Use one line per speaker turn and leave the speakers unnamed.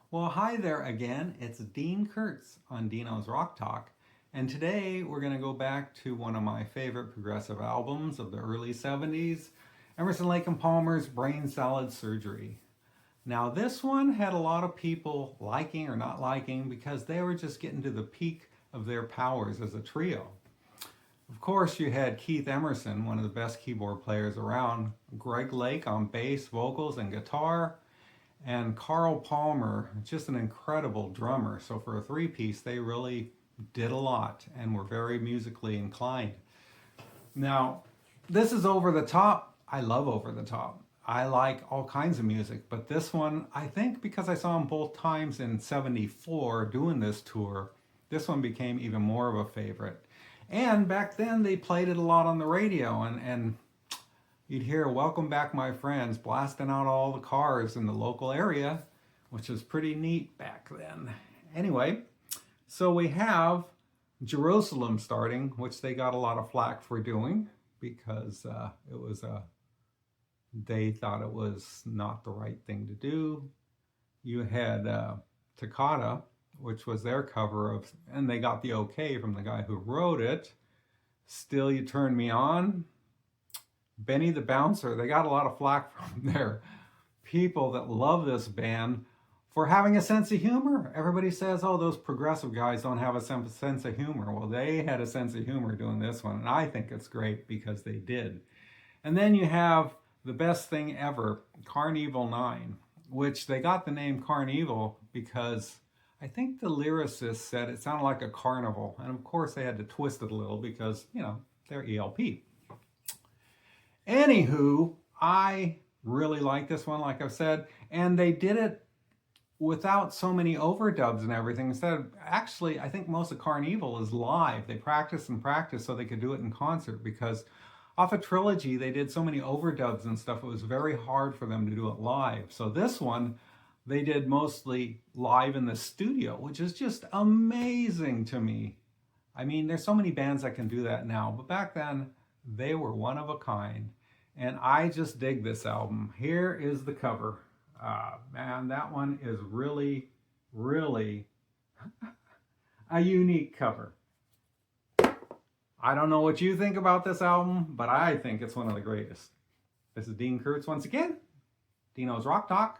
Well, hi there again. It's Dean Kurtz on Dino's Rock Talk. And today we're going to go back to one of my favorite progressive albums of the early 70s, Emerson, Lake and Palmer's Brain Salad Surgery. Now, this one had a lot of people liking or not liking because they were just getting to the peak of their powers as a trio. Of course, you had Keith Emerson, one of the best keyboard players around, Greg Lake on bass, vocals, and guitar, and Carl Palmer, just an incredible drummer. So for a three-piece, they really did a lot and were very musically inclined. Now, this is over the top. I love over the top. I like all kinds of music, but this one, I think because I saw them both times in '74 doing this tour, this one became even more of a favorite. And back then they played it a lot on the radio, and you'd hear "Welcome Back, My Friends" blasting out all the cars in the local area, which was pretty neat back then. Anyway, so we have Jerusalem starting, which they got a lot of flack for doing because they thought it was not the right thing to do. You had Toccata, which was their cover of, and they got the okay from the guy who wrote it. "Still You Turn Me On." Benny the Bouncer, they got a lot of flack from their people that love this band for having a sense of humor. Everybody says, oh, those progressive guys don't have a sense of humor. Well, they had a sense of humor doing this one, and I think it's great because they did. And then you have the best thing ever, Carnival 9, which they got the name Carnival because I think the lyricist said it sounded like a carnival. And of course they had to twist it a little because, they're ELP. Anywho, I really like this one, like I've said, and they did it without so many overdubs and everything. Instead of, actually, I think most of Carnival is live. They practiced and practiced so they could do it in concert because off a Trilogy, they did so many overdubs and stuff, it was very hard for them to do it live. So this one, they did mostly live in the studio, which is just amazing to me. I mean, there's so many bands that can do that now, but back then, they were one of a kind. And I just dig this album. Here is the cover. Man, that one is really, really a unique cover. I don't know what you think about this album, but I think it's one of the greatest. This is Dean Kurtz once again. Dino's Rock Talk.